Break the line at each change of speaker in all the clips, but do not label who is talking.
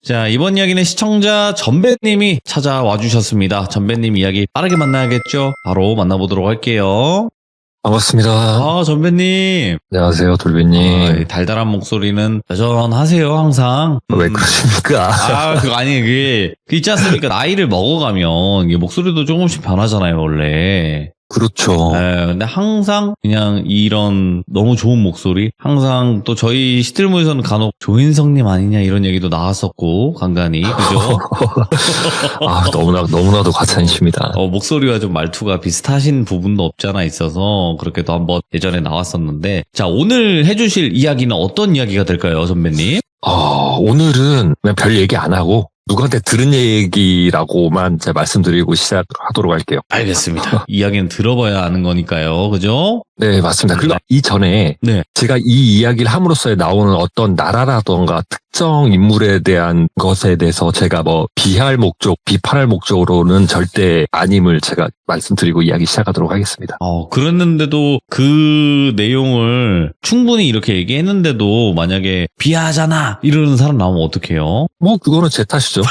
자, 이번 이야기는 시청자 전배님이 찾아와 주셨습니다. 전배님 이야기 빠르게 만나야겠죠? 바로 만나보도록 할게요.
반갑습니다.
아, 전배님.
안녕하세요, 돌비님.
이 달달한 목소리는 여전하세요, 항상.
왜 그러십니까?
그거 아니, 그 있지 않습니까? 나이를 먹어가면 이게 목소리도 조금씩 변하잖아요, 원래.
그렇죠.
근데 항상 그냥 이런 너무 좋은 목소리, 항상 또 저희 시들모에서는 간혹 조인성님 아니냐 이런 얘기도 나왔었고, 간간히, 그죠?
너무나도 과찬이십니다.
목소리와 좀 말투가 비슷하신 부분도 없지 않아 있어서 그렇게도 한번 예전에 나왔었는데, 자, 오늘 해주실 이야기는 어떤 이야기가 될까요, 선배님?
오늘은 그냥 별 얘기 안 하고 누구한테 들은 얘기라고만 제가 말씀드리고 시작하도록 할게요.
알겠습니다. 이야기는 들어봐야 아는 거니까요, 그죠?
네, 맞습니다. 그리고 이전에
네.
제가 이 이야기를 함으로써 나오는 어떤 나라라던가 특정 인물에 대한 것에 대해서 제가 비하할 목적, 비판할 목적으로는 절대 아님을 제가 말씀드리고 이야기 시작하도록 하겠습니다.
그랬는데도 그 내용을 충분히 이렇게 얘기했는데도 만약에 비하하잖아 이러는 사람 나오면 어떡해요?
그거는 제 탓이죠.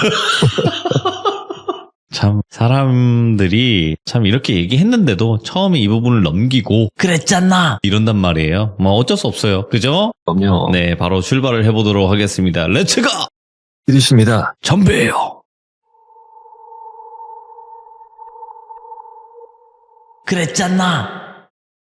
참 사람들이 참 이렇게 얘기했는데도 처음에 이 부분을 넘기고 그랬잖아 이런단 말이에요. 어쩔 수 없어요. 그죠?
그럼요.
네, 바로 출발을 해보도록 하겠습니다. 렛츠고!
이리십니다.
전배예요. 그랬잖아.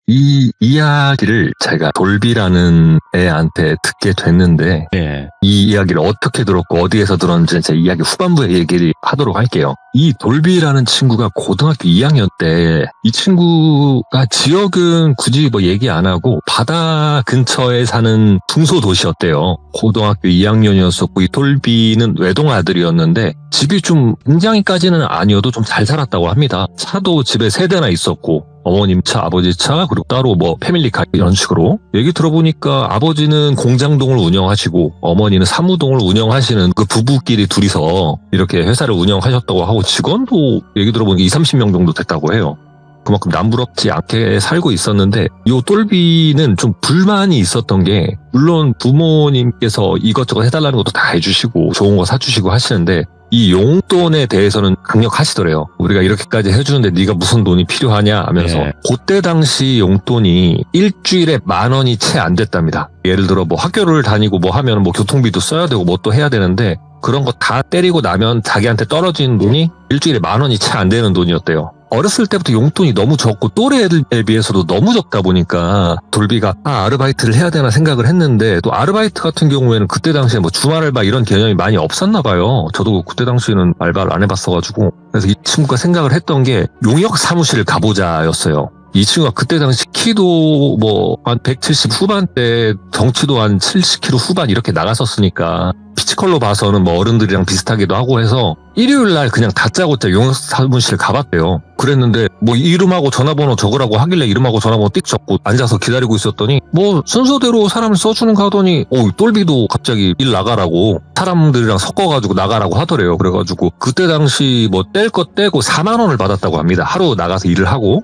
이 이야기를 제가 돌비라는 애한테 듣게 됐는데
네.
이 이야기를 어떻게 들었고 어디에서 들었는지 제 이야기 후반부에 얘기를 하도록 할게요. 이 돌비라는 친구가 고등학교 2학년 때 이 친구가 지역은 굳이 얘기 안 하고 바다 근처에 사는 중소도시였대요. 고등학교 2학년이었었고 이 돌비는 외동 아들이었는데 집이 좀 굉장히까지는 아니어도 좀 잘 살았다고 합니다. 차도 집에 3대나 있었고 어머님 차, 아버지 차, 그리고 따로 패밀리카 이런 식으로. 얘기 들어보니까 아버지는 공장동을 운영하시고 어머니는 사무동을 운영하시는 그 부부끼리 둘이서 이렇게 회사를 운영하셨다고 하고 직원도 얘기 들어보니까 20-30명 정도 됐다고 해요. 그만큼 남부럽지 않게 살고 있었는데 이 똘비는 좀 불만이 있었던 게 물론 부모님께서 이것저것 해달라는 것도 다 해주시고 좋은 거 사주시고 하시는데 이 용돈에 대해서는 강력하시더래요. 우리가 이렇게까지 해주는데 네가 무슨 돈이 필요하냐 하면서
네.
그때 당시 용돈이 일주일에 10,000원이 채 안 됐답니다. 예를 들어 학교를 다니고 하면 교통비도 써야 되고 또 해야 되는데 그런 거 다 때리고 나면 자기한테 떨어지는 돈이 일주일에 10,000원이 채 안 되는 돈이었대요. 어렸을 때부터 용돈이 너무 적고 또래 애들에 비해서도 너무 적다 보니까 돌비가 아르바이트를 해야 되나 생각을 했는데 또 아르바이트 같은 경우에는 그때 당시에 주말 알바 이런 개념이 많이 없었나 봐요. 저도 그때 당시에는 알바를 안 해봤어가지고 그래서 이 친구가 생각을 했던 게 용역 사무실을 가보자였어요. 이 친구가 그때 당시 키도 한 170 후반대, 덩치도 한 70kg 후반 이렇게 나갔었으니까 피지컬로 봐서는 어른들이랑 비슷하기도 하고 해서 일요일 날 그냥 다짜고짜 용역 사무실 가봤대요. 그랬는데 이름하고 전화번호 적으라고 하길래 이름하고 전화번호 띡 적고 앉아서 기다리고 있었더니 순서대로 사람을 써주는가 하더니 똘비도 갑자기 일 나가라고 사람들이랑 섞어가지고 나가라고 하더래요. 그래가지고 그때 당시 뗄 거 떼고 4만 원을 받았다고 합니다. 하루 나가서 일을 하고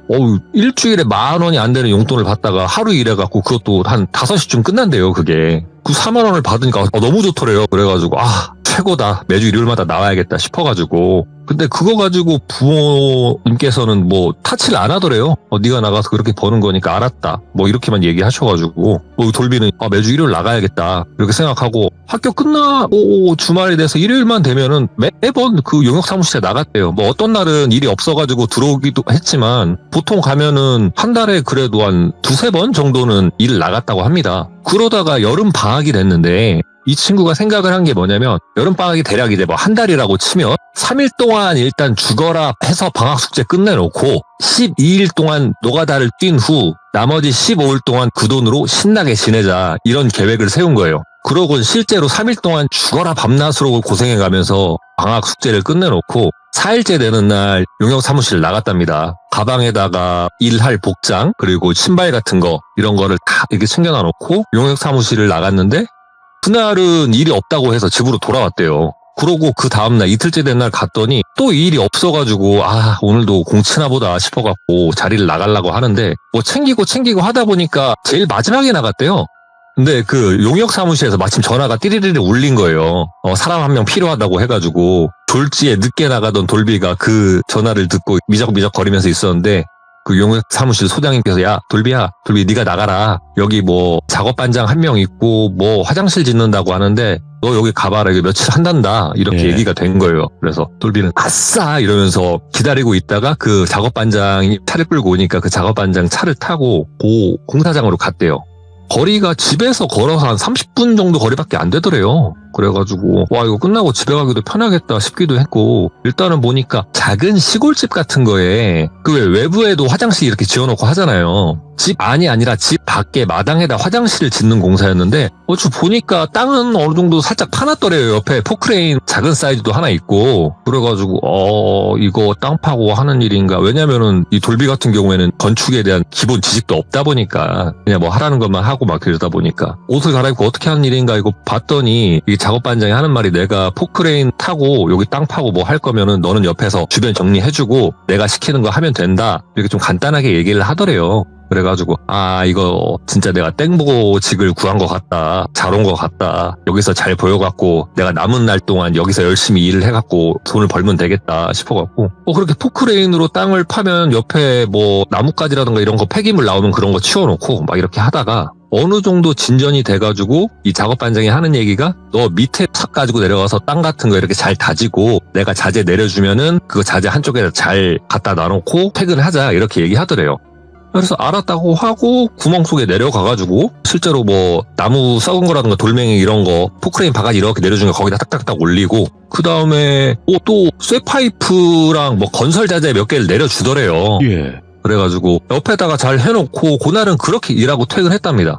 일주일에 10,000원이 안 되는 용돈을 받다가 하루 일해갖고 그것도 한 5시쯤 끝난대요. 그게. 그 4만 원을 받으니까 너무 좋더래요. 그래가지고 최고다. 매주 일요일마다 나와야겠다 싶어가지고. 근데 그거 가지고 부모님께서는 타치를 안 하더래요. 네가 나가서 그렇게 버는 거니까 알았다. 이렇게만 얘기하셔가지고 돌비는 매주 일요일 나가야겠다. 이렇게 생각하고 학교 끝나고 주말이 돼서 일요일만 되면은 매번 그 용역 사무실에 나갔대요. 어떤 날은 일이 없어가지고 들어오기도 했지만 보통 가면은 한 달에 그래도 한 2-3번 정도는 일을 나갔다고 합니다. 그러다가 여름 방학이 됐는데 이 친구가 생각을 한 게 뭐냐면 여름방학이 대략 이제 한 달이라고 치면 3일 동안 일단 죽어라 해서 방학 숙제 끝내놓고 12일 동안 노가다를 뛴 후 나머지 15일 동안 그 돈으로 신나게 지내자 이런 계획을 세운 거예요. 그러고 실제로 3일 동안 죽어라 밤낮으로 고생해가면서 방학 숙제를 끝내놓고 4일째 되는 날 용역 사무실 나갔답니다. 가방에다가 일할 복장 그리고 신발 같은 거 이런 거를 다 이렇게 챙겨놔놓고 용역 사무실을 나갔는데 그날은 일이 없다고 해서 집으로 돌아왔대요. 그러고 그 다음날 이틀째 된 날 갔더니 또 일이 없어가지고 오늘도 공치나 보다 싶어갖고 자리를 나가려고 하는데 챙기고 하다 보니까 제일 마지막에 나갔대요. 근데 그 용역 사무실에서 마침 전화가 띠리리리 울린 거예요. 사람 한 명 필요하다고 해가지고 졸지에 늦게 나가던 돌비가 그 전화를 듣고 미적미적 거리면서 있었는데 그 용역 사무실 소장님께서 야 돌비 네가 나가라. 여기 뭐 작업반장 한 명 있고 뭐 화장실 짓는다고 하는데 너 여기 가봐라. 여기 며칠 한단다. 이렇게
예.
얘기가 된 거예요. 그래서 돌비는 아싸 이러면서 기다리고 있다가 그 작업반장이 차를 끌고 오니까 그 작업반장 차를 타고 그 공사장으로 갔대요. 거리가 집에서 걸어서 한 30분 정도 거리밖에 안 되더래요. 그래가지고 와 이거 끝나고 집에 가기도 편하겠다 싶기도 했고 일단은 보니까 작은 시골집 같은 거에 그 왜 외부에도 화장실 이렇게 지어놓고 하잖아요. 집 안이 아니라 집 밖에 마당에다 화장실을 짓는 공사였는데 어쭈 보니까 땅은 어느 정도 살짝 파놨더래요. 옆에 포크레인 작은 사이즈도 하나 있고 그래가지고 이거 땅 파고 하는 일인가. 왜냐면은 이 돌비 같은 경우에는 건축에 대한 기본 지식도 없다 보니까 그냥 뭐 하라는 것만 하고 막 그러다 보니까 옷을 갈아입고 어떻게 하는 일인가 이거 봤더니 이 작업반장이 하는 말이 내가 포크레인 타고 여기 땅 파고 뭐 할 거면은 너는 옆에서 주변 정리해주고 내가 시키는 거 하면 된다. 이렇게 좀 간단하게 얘기를 하더래요. 그래가지고 이거 진짜 내가 땡보직을 구한 것 같다. 잘 온 것 같다. 여기서 잘 보여갖고 내가 남은 날 동안 여기서 열심히 일을 해갖고 돈을 벌면 되겠다 싶어갖고 그렇게 포크레인으로 땅을 파면 옆에 뭐 나뭇가지라든가 이런 거 폐기물 나오면 그런 거 치워놓고 막 이렇게 하다가 어느 정도 진전이 돼가지고 이 작업반장이 하는 얘기가 너 밑에 탁 가지고 내려가서 땅 같은 거 이렇게 잘 다지고 내가 자재 내려주면은 그거 자재 한쪽에 잘 갖다 놔놓고 퇴근하자 이렇게 얘기하더래요. 그래서 알았다고 하고 구멍 속에 내려가가지고 실제로 뭐 나무 썩은 거라든가 돌멩이 이런 거 포크레인 바가지 이렇게 내려준 거 거기다 딱딱딱 올리고 그 다음에 또 쇠파이프랑 뭐 건설 자재 몇 개를 내려주더래요.
예.
그래가지고 옆에다가 잘 해놓고 그날은 그렇게 일하고 퇴근했답니다.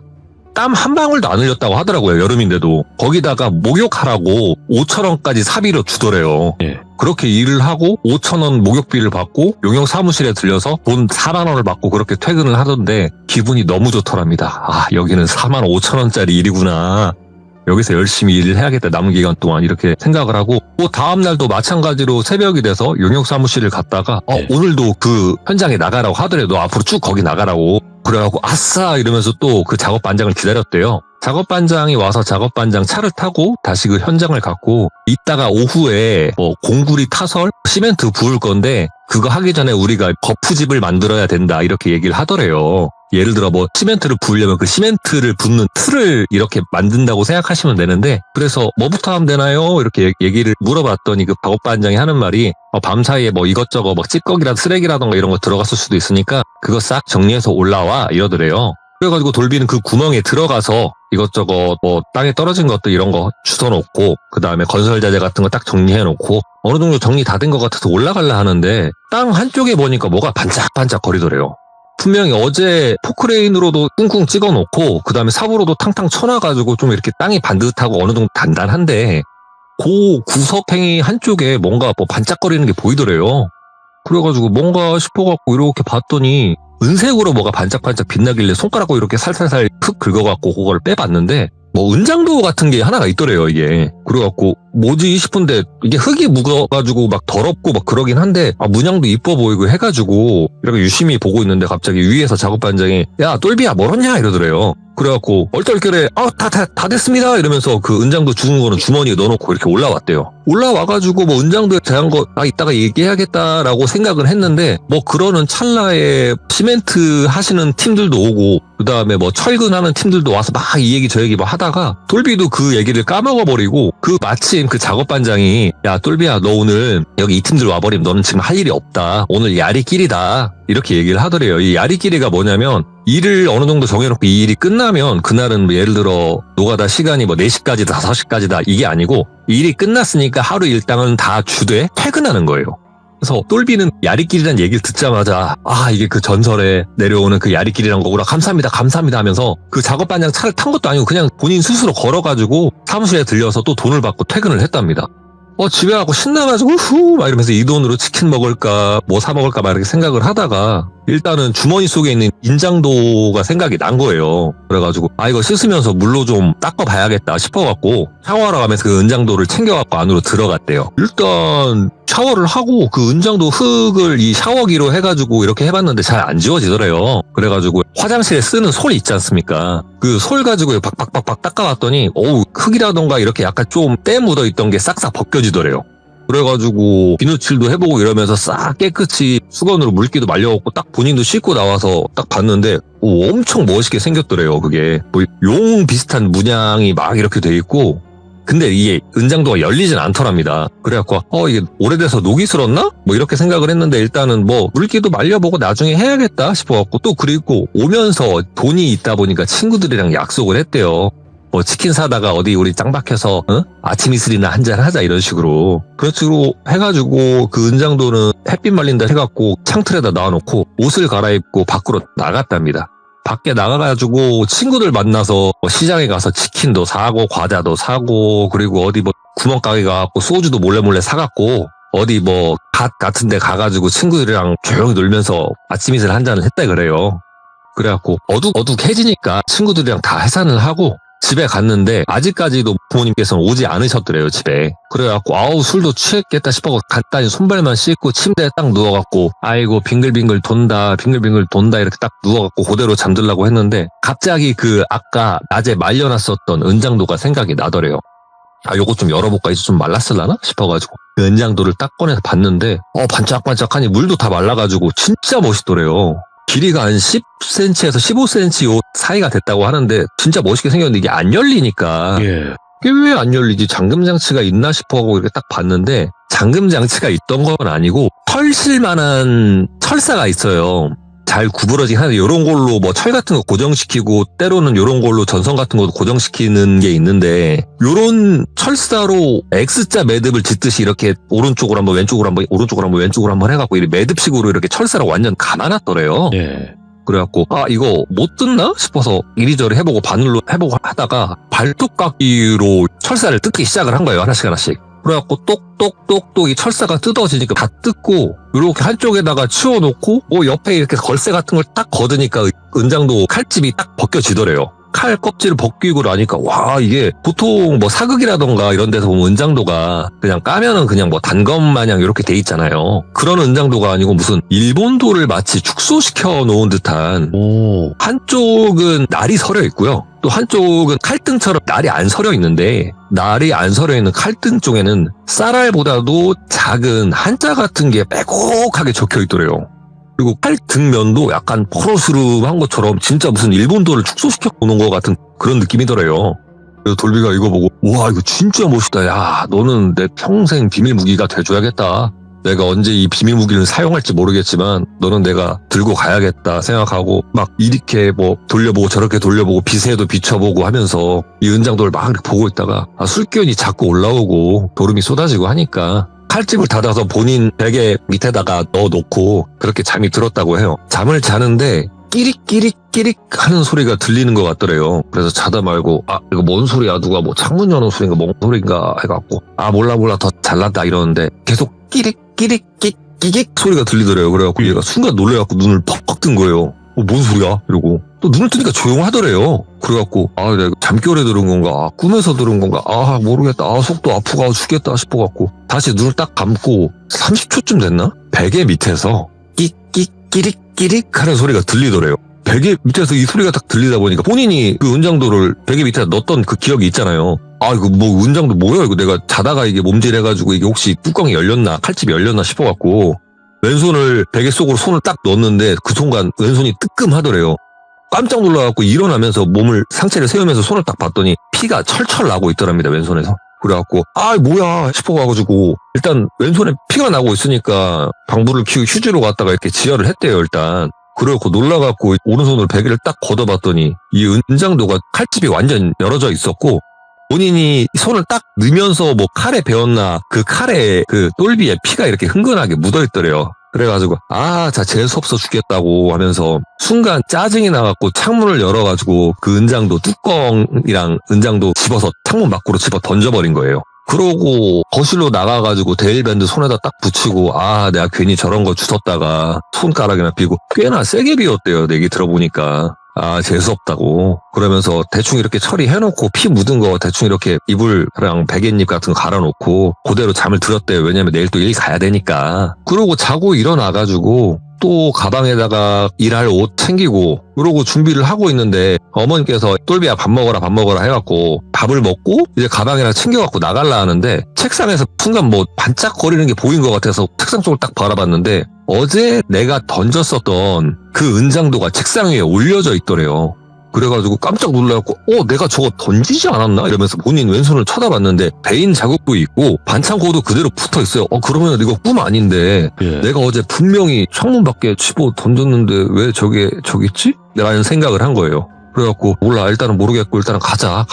땀 한 방울도 안 흘렸다고 하더라고요. 여름인데도. 거기다가 목욕하라고 5,000원까지 사비로 주더래요.
예.
그렇게 일을 하고 5,000원 목욕비를 받고 용역 사무실에 들려서 돈 4만 원을 받고 그렇게 퇴근을 하던데 기분이 너무 좋더랍니다. 여기는 4만 5천 원짜리 일이구나. 여기서 열심히 일을 해야겠다. 남은 기간 동안 이렇게 생각을 하고 또 다음날도 마찬가지로 새벽이 돼서 용역 사무실을 갔다가
네.
오늘도 그 현장에 나가라고 하더라도 앞으로 쭉 거기 나가라고 그래갖고 아싸 이러면서 또 그 작업반장을 기다렸대요. 작업반장이 와서 작업반장 차를 타고 다시 그 현장을 갔고 이따가 오후에 뭐 공구리 타설 시멘트 부을 건데 그거 하기 전에 우리가 거푸집을 만들어야 된다 이렇게 얘기를 하더래요. 예를 들어 뭐 시멘트를 부으려면 그 시멘트를 붓는 틀을 이렇게 만든다고 생각하시면 되는데 그래서 뭐부터 하면 되나요? 이렇게 얘기를 물어봤더니 그 작업반장이 하는 말이 밤사이에 뭐 이것저것 막 찌꺼기라든가 쓰레기라든가 이런 거 들어갔을 수도 있으니까 그거 싹 정리해서 올라와 이러더래요. 그래가지고 돌비는 그 구멍에 들어가서 이것저것 뭐 땅에 떨어진 것들 이런 거 주워놓고 그 다음에 건설 자재 같은 거 딱 정리해놓고 어느 정도 정리 다 된 것 같아서 올라가려 하는데 땅 한쪽에 보니까 뭐가 반짝반짝 거리더래요. 분명히 어제 포크레인으로도 쿵쿵 찍어놓고 그 다음에 삽으로도 탕탕 쳐놔가지고 좀 이렇게 땅이 반듯하고 어느 정도 단단한데 그 구석탱이 한쪽에 뭔가 뭐 반짝거리는 게 보이더래요. 그래가지고 뭔가 싶어갖고 이렇게 봤더니 은색으로 뭐가 반짝반짝 빛나길래 손가락으로 이렇게 살살살 푹 긁어갖고 그걸 빼봤는데 뭐 은장도 같은 게 하나가 있더래요 이게. 그래갖고 뭐지 싶은데 이게 흙이 묵어가지고 막 더럽고 막 그러긴 한데 문양도 이뻐 보이고 해가지고 이렇게 유심히 보고 있는데 갑자기 위에서 작업반장이 야 똘비야 멀었냐 이러더래요. 그래갖고 얼떨결에 다 됐습니다 이러면서 그 은장도 죽은 거는 주머니에 넣어놓고 이렇게 올라왔대요. 올라와가지고 뭐 은장도에 대한 거 이따가 얘기해야겠다라고 생각을 했는데 뭐 그러는 찰나에 시멘트 하시는 팀들도 오고 그 다음에 뭐 철근하는 팀들도 와서 막 이 얘기 저 얘기 막 하다가 똘비도 그 얘기를 까먹어버리고 그 마침 그 작업반장이 야 똘비야 너 오늘 여기 이 팀들 와버리면 너는 지금 할 일이 없다. 오늘 야리끼리다. 이렇게 얘기를 하더래요. 이 야리끼리가 뭐냐면 일을 어느 정도 정해놓고 이 일이 끝나면 그날은 뭐 예를 들어 노가다 시간이 뭐 4시까지다 5시까지다 이게 아니고 일이 끝났으니까 하루 일당은 다 주되 퇴근하는 거예요. 그래서 똘비는 야리끼리란 얘기를 듣자마자 이게 그 전설에 내려오는 그 야리끼리란 거구나 감사합니다 하면서 그 작업반장 차를 탄 것도 아니고 그냥 본인 스스로 걸어가지고 사무실에 들려서 또 돈을 받고 퇴근을 했답니다. 집에 가고 신나가지고 막 이러면서 이 돈으로 치킨 먹을까 뭐 사 먹을까 막 이렇게 생각을 하다가 일단은 주머니 속에 있는 인장도가 생각이 난 거예요. 그래가지고 이거 씻으면서 물로 좀 닦아봐야겠다 싶어갖고 샤워하러 가면서 그 은장도를 챙겨갖고 안으로 들어갔대요. 일단 샤워를 하고 그 은장도 흙을 이 샤워기로 해가지고 이렇게 해봤는데 잘 안 지워지더래요. 그래가지고 화장실에 쓰는 솔 있지 않습니까? 그 솔 가지고 박박박박 닦아봤더니 흙이라던가 이렇게 약간 좀 때 묻어있던 게 싹싹 벗겨지더래요. 그래가지고 비누칠도 해보고 이러면서 싹 깨끗이 수건으로 물기도 말려갖고 딱 본인도 씻고 나와서 딱 봤는데 엄청 멋있게 생겼더래요. 그게 뭐 용 비슷한 문양이 막 이렇게 돼 있고 근데 이게 은장도가 열리진 않더랍니다. 그래갖고 이게 오래돼서 녹이 슬었나? 뭐 이렇게 생각을 했는데 일단은 뭐 물기도 말려보고 나중에 해야겠다 싶어갖고 또 그리고 오면서 돈이 있다 보니까 친구들이랑 약속을 했대요. 뭐 치킨 사다가 어디 우리 짱 박혀서 아침 이슬이나 한잔 하자 이런 식으로 그런 식으로 해가지고 그 은장도는 햇빛 말린다 해갖고 창틀에다 놔놓고 옷을 갈아입고 밖으로 나갔답니다. 밖에 나가가지고 친구들 만나서 시장에 가서 치킨도 사고 과자도 사고 그리고 어디 뭐 구멍가게 가갖고 소주도 몰래 사갖고 어디 뭐 밭 같은 데 가가지고 친구들이랑 조용히 놀면서 아침 이슬 한잔을 했다 그래요. 그래갖고 어둑해지니까 친구들이랑 다 해산을 하고 집에 갔는데 아직까지도 부모님께서는 오지 않으셨더래요 집에. 그래갖고 술도 취했겠다 싶어서 간단히 손발만 씻고 침대에 딱 누워갖고 아이고 빙글빙글 돈다 이렇게 딱 누워갖고 그대로 잠들라고 했는데 갑자기 그 아까 낮에 말려놨었던 은장도가 생각이 나더래요. 요거 좀 열어볼까 이제 좀 말랐을라나 싶어가지고 그 은장도를 딱 꺼내서 봤는데 반짝반짝하니 물도 다 말라가지고 진짜 멋있더래요. 길이가 한 10cm에서 15cm 요 사이가 됐다고 하는데 진짜 멋있게 생겼는데 이게 안 열리니까 이게 왜 안 열리지? 잠금장치가 있나 싶어하고 이렇게 딱 봤는데 잠금장치가 있던 건 아니고 털실만한 철사가 있어요. 잘 구부러지긴 하는데 요런 걸로 뭐 철 같은 거 고정시키고 때로는 요런 걸로 전선 같은 것도 고정시키는 게 있는데 요런 철사로 X자 매듭을 짓듯이 이렇게 오른쪽으로 한번 왼쪽으로 한번 오른쪽으로 한번 왼쪽으로 한번 해갖고 이 매듭식으로 이렇게 철사를 완전 감아놨더래요. 그래갖고 그래갖고 못 뜯나 싶어서 이리저리 해보고 바늘로 해보고 하다가 발톱깎이로 철사를 뜯기 시작을 한 거예요. 하나씩. 그래갖고 똑똑똑똑 이 철사가 뜯어지니까 다 뜯고 이렇게 한쪽에다가 치워놓고 옆에 이렇게 걸쇠 같은 걸 딱 걷으니까 은장도 칼집이 딱 벗겨지더래요. 칼 껍질을 벗기고 나니까 이게 보통 뭐 사극이라던가 이런 데서 보면 은장도가 그냥 까면은 그냥 뭐 단검 마냥 이렇게 돼 있잖아요. 그런 은장도가 아니고 무슨 일본도를 마치 축소시켜 놓은 듯한 한쪽은 날이 서려 있고요. 또 한쪽은 칼등처럼 날이 안 서려 있는데 날이 안 서려 있는 칼등 쪽에는 쌀알보다도 작은 한자 같은 게 빼곡하게 적혀 있더래요. 그리고 칼등면도 약간 포로스름한 것처럼 진짜 무슨 일본도를 축소시켜 놓은 것 같은 그런 느낌이더래요. 그래서 돌비가 이거 보고 이거 진짜 멋있다. 야 너는 내 평생 비밀 무기가 돼줘야겠다. 내가 언제 이 비밀 무기를 사용할지 모르겠지만 너는 내가 들고 가야겠다 생각하고 막 이렇게 뭐 돌려보고 저렇게 돌려보고 빛에도 비춰보고 하면서 이 은장도를 막 이렇게 보고 있다가 술기운이 자꾸 올라오고 졸음이 쏟아지고 하니까 칼집을 닫아서 본인 베개 밑에다가 넣어놓고 그렇게 잠이 들었다고 해요. 잠을 자는데 끼릭 하는 소리가 들리는 것 같더래요. 그래서 자다 말고 이거 뭔 소리야? 누가 뭐 창문 여는 소리인가 뭔 소리인가 해갖고 몰라 더 잘났다 이러는데 계속 끼릭 소리가 들리더래요. 그래갖고 얘가 순간 놀래갖고 눈을 퍽퍽 뜬 거예요. 뭔 소리야? 이러고 또 눈을 뜨니까 조용하더래요. 그래갖고 내가 잠결에 들은 건가? 꿈에서 들은 건가? 모르겠다. 속도 아프고 죽겠다 싶어갖고 다시 눈을 딱 감고 30초쯤 됐나? 베개 밑에서 끼릭 하는 소리가 들리더래요. 베개 밑에서 이 소리가 딱 들리다 보니까 본인이 그 은장도를 베개 밑에 넣었던 그 기억이 있잖아요. 이거 뭐 은장도 뭐야? 이거 내가 자다가 이게 몸질해가지고 이게 혹시 뚜껑이 열렸나? 칼집이 열렸나 싶어갖고 왼손을 베개 속으로 손을 딱 넣었는데 그 순간 왼손이 뜨끔하더래요. 깜짝 놀라갖고 일어나면서 상체를 세우면서 손을 딱 봤더니 피가 철철 나고 있더랍니다. 왼손에서. 그래갖고 뭐야 싶어가지고 일단 왼손에 피가 나고 있으니까 방불을 켜고 휴지로 갔다가 이렇게 지혈을 했대요. 일단. 그래갖고 놀라갖고 오른손으로 베개를 딱 걷어봤더니 이 은장도가 칼집이 완전 열어져 있었고 본인이 손을 딱 넣으면서 뭐 칼에 베었나 그 칼에 그 똘비에 피가 이렇게 흥건하게 묻어있더래요. 그래가지고 재수없어 죽겠다고 하면서 순간 짜증이 나갖고 창문을 열어가지고 그 은장도 뚜껑이랑 은장도 집어서 창문 밖으로 집어 던져버린 거예요. 그러고 거실로 나가가지고 데일밴드 손에다 딱 붙이고 내가 괜히 저런 거 주웠다가 손가락이나 비고 꽤나 세게 비웠대요. 얘기 들어보니까. 재수없다고. 그러면서 대충 이렇게 처리해놓고 피 묻은 거 대충 이렇게 이불랑 베갯잎 같은 거 갈아놓고 그대로 잠을 들었대요. 왜냐면 내일 또 일 가야 되니까. 그러고 자고 일어나가지고 또 가방에다가 일할 옷 챙기고 그러고 준비를 하고 있는데 어머니께서 똘비야 밥 먹어라 해갖고 밥을 먹고 이제 가방에다 챙겨갖고 나갈라 하는데 책상에서 순간 뭐 반짝거리는 게 보인 것 같아서 책상 쪽을 딱 바라봤는데 어제 내가 던졌었던 그 은장도가 책상 위에 올려져 있더래요. 그래가지고 깜짝 놀라갖고 내가 저거 던지지 않았나? 이러면서 본인 왼손을 쳐다봤는데 베인 자국도 있고 반창고도 그대로 붙어있어요. 그러면 이거 꿈 아닌데 내가 어제 분명히 창문 밖에 집어 던졌는데 왜 저게 저기 있지? 라는 생각을 한 거예요. 그래갖고 몰라 일단은 모르겠고 일단은 가자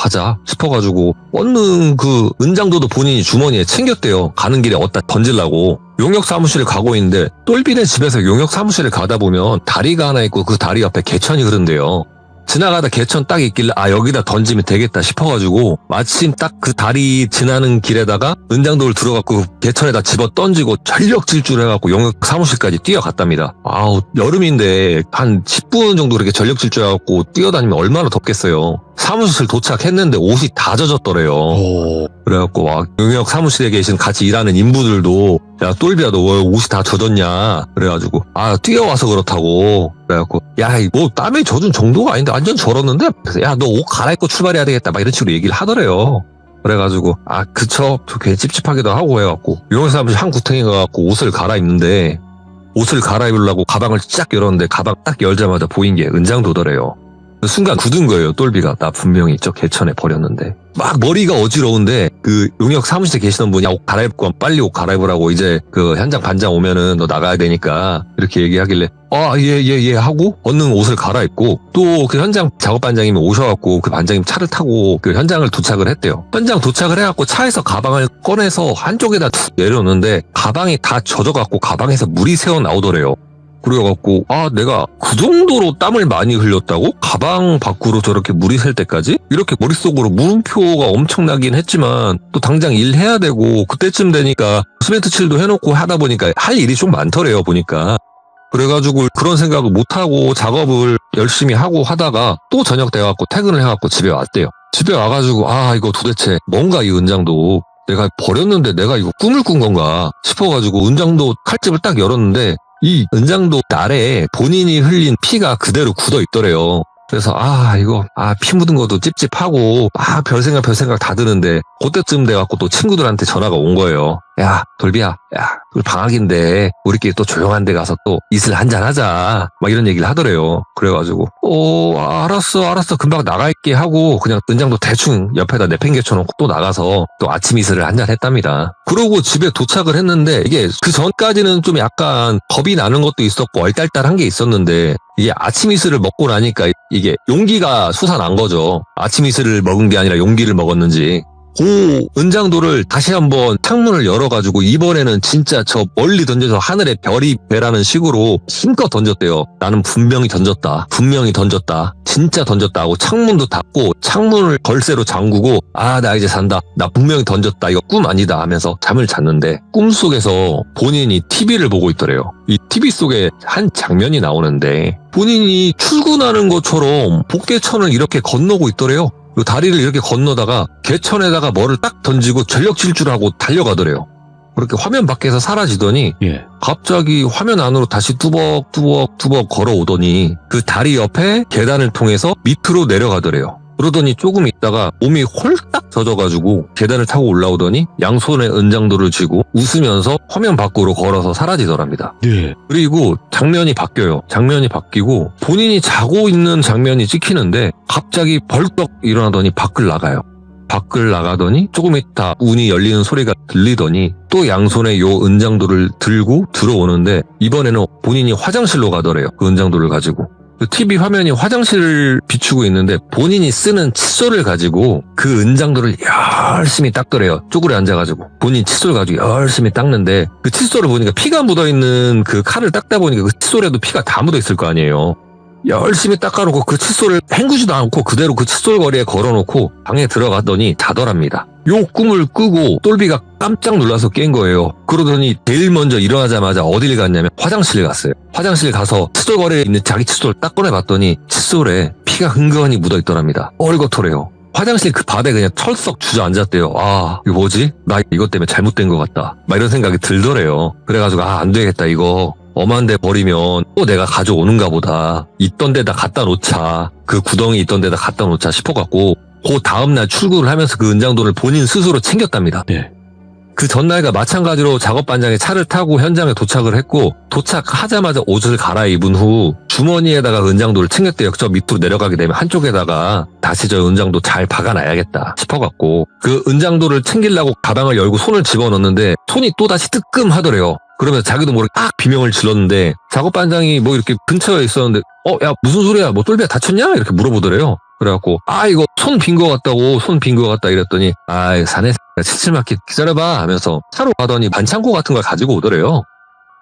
싶어가지고 얼른 그 은장도도 본인이 주머니에 챙겼대요. 가는 길에 어디다 던지려고. 용역 사무실에 가고 있는데 똘비네 집에서 용역 사무실에 가다 보면 다리가 하나 있고 그 다리 옆에 개천이 흐른대요. 지나가다 개천 딱 있길래 여기다 던지면 되겠다 싶어가지고 마침 딱 그 다리 지나는 길에다가 은장도를 들어갖고 개천에다 집어 던지고 전력 질주해갖고 용역 사무실까지 뛰어갔답니다. 여름인데 한 10분 정도 그렇게 전력 질주해갖고 뛰어다니면 얼마나 덥겠어요. 사무실 도착했는데 옷이 다 젖었더래요. 그래갖고 용역 사무실에 계신 같이 일하는 인부들도 야 똘비야 너 왜 옷이 다 젖었냐 그래가지고 뛰어와서 그렇다고 그래갖고 뭐 땀에 젖은 정도가 아닌데 완전 절었는데 그래서 야 너 옷 갈아입고 출발해야 되겠다 막 이런 식으로 얘기를 하더래요. 그래가지고 그쵸 괜히 찝찝하기도 하고 해갖고 용역 사무실 한 구탱이 가갖고 옷을 갈아입는데 옷을 갈아입으려고 가방을 쫙 열었는데 가방 딱 열자마자 보인 게 은장도더래요. 순간 굳은 거예요. 똘비가 나 분명히 저 개천에 버렸는데 막 머리가 어지러운데 그 용역 사무실에 계시던 분이 옷 갈아입고 빨리 옷 갈아입으라고 이제 그 현장 반장 오면은 너 나가야 되니까 이렇게 얘기하길래 예 하고 얼른 옷을 갈아입고 또 그 현장 작업 반장님이 오셔갖고 그 반장님 차를 타고 그 현장을 도착을 했대요. 현장 도착을 해갖고 차에서 가방을 꺼내서 한쪽에다 툭 내려놓는데 가방이 다 젖어갖고 가방에서 물이 새어 나오더래요. 그래갖고 내가 그 정도로 땀을 많이 흘렸다고? 가방 밖으로 저렇게 물이 셀 때까지? 이렇게 머릿속으로 물음표가 엄청나긴 했지만 또 당장 일해야 되고 그때쯤 되니까 시멘트 칠도 해놓고 하다 보니까 할 일이 좀 많더래요 보니까. 그래가지고 그런 생각을 못하고 작업을 열심히 하고 하다가 또 저녁 돼갖고 퇴근을 해갖고 집에 왔대요. 집에 와가지고 이거 도대체 뭔가 이 은장도 내가 버렸는데 내가 이거 꿈을 꾼 건가 싶어가지고 은장도 칼집을 딱 열었는데 이 은장도 아래에 본인이 흘린 피가 그대로 굳어 있더래요. 그래서 이거 피 묻은 것도 찝찝하고 별생각 다 드는데 그때쯤 돼갖고 또 친구들한테 전화가 온 거예요. 야 돌비야 방학인데 우리끼리 또 조용한 데 가서 또 이슬 한잔 하자 막 이런 얘기를 하더래요. 그래가지고 알았어 금방 나갈게 하고 그냥 은장도 대충 옆에다 내팽개쳐놓고 또 나가서 또 아침 이슬을 한잔 했답니다. 그러고 집에 도착을 했는데 이게 그 전까지는 좀 약간 겁이 나는 것도 있었고 얼딸딸한 게 있었는데 이게 아침 이슬을 먹고 나니까 이게 용기가 솟아난 거죠. 아침 이슬을 먹은 게 아니라 용기를 먹었는지. 그 은장도를 다시 한번 창문을 열어가지고 이번에는 진짜 저 멀리 던져서 하늘에 별이 배라는 식으로 힘껏 던졌대요. 나는 분명히 던졌다. 진짜 던졌다 하고 창문도 닫고 창문을 걸쇠로 잠그고 나 이제 산다. 나 분명히 던졌다. 이거 꿈 아니다 하면서 잠을 잤는데 꿈속에서 본인이 TV를 보고 있더래요. 이 TV 속에 한 장면이 나오는데 본인이 출근하는 것처럼 복대천을 이렇게 건너고 있더래요. 다리를 이렇게 건너다가 개천에다가 뭐를 딱 던지고 전력 질주하고 달려가더래요. 그렇게 화면 밖에서 사라지더니 갑자기 화면 안으로 다시 뚜벅 걸어오더니 그 다리 옆에 계단을 통해서 밑으로 내려가더래요. 그러더니 조금 있다가 몸이 홀딱 젖어가지고 계단을 타고 올라오더니 양손에 은장도를 쥐고 웃으면서 화면 밖으로 걸어서 사라지더랍니다. 그리고 장면이 바뀌어요. 장면이 바뀌고 본인이 자고 있는 장면이 찍히는데 갑자기 벌떡 일어나더니 밖을 나가요. 밖을 나가더니 조금 있다 문이 열리는 소리가 들리더니 또 양손에 요 은장도를 들고 들어오는데 이번에는 본인이 화장실로 가더래요. 그 은장도를 가지고. TV 화면이 화장실을 비추고 있는데 본인이 쓰는 칫솔을 가지고 그 은장도를 열심히 닦더래요. 쪼그려 앉아가지고 본인 칫솔 가지고 열심히 닦는데 그 칫솔을 보니까 피가 묻어있는 그 칼을 닦다 보니까 그 칫솔에도 피가 다 묻어있을 거 아니에요. 열심히 닦아놓고 그 칫솔을 헹구지도 않고 그대로 그 칫솔 거리에 걸어놓고 방에 들어갔더니 자더랍니다. 요 꿈을 꾸고 똘비가 깜짝 놀라서 깬 거예요. 그러더니 제일 먼저 일어나자마자 어딜 갔냐면 화장실 갔어요. 화장실 가서 칫솔 거리에 있는 자기 칫솔 딱 꺼내봤더니 칫솔에 피가 흥건히 묻어있더랍니다. 얼거토래요. 화장실 그 밥에 그냥 철썩 주저앉았대요. 아, 이거 뭐지? 나 이것 때문에 잘못된 것 같다. 막 이런 생각이 들더래요. 그래가지고 안 되겠다 이거. 엄한 데 버리면 또 내가 가져오는가 보다. 있던 데다 갖다 놓자. 그 구덩이 있던 데다 갖다 놓자 싶어갖고 그 다음날 출근을 하면서 그 은장도를 본인 스스로 챙겼답니다.
네.
그 전날과 마찬가지로 작업반장이 차를 타고 현장에 도착을 했고 도착하자마자 옷을 갈아입은 후 주머니에다가 은장도를 챙겼대요. 저 밑으로 내려가게 되면 한쪽에다가 다시 저 은장도 잘 박아놔야겠다 싶어갖고 그 은장도를 챙기려고 가방을 열고 손을 집어넣는데 손이 또다시 뜨끔하더래요. 그러면서 자기도 모르게 딱 비명을 질렀는데 작업반장이 뭐 이렇게 근처에 있었는데 야 무슨 소리야 뭐 똘비야 다쳤냐 이렇게 물어보더래요. 그래갖고 이거 손 빈 거 같다고 손 빈 거 같다 이랬더니 사내 칠칠맞게 기다려봐 하면서 차로 가더니 반창고 같은 걸 가지고 오더래요.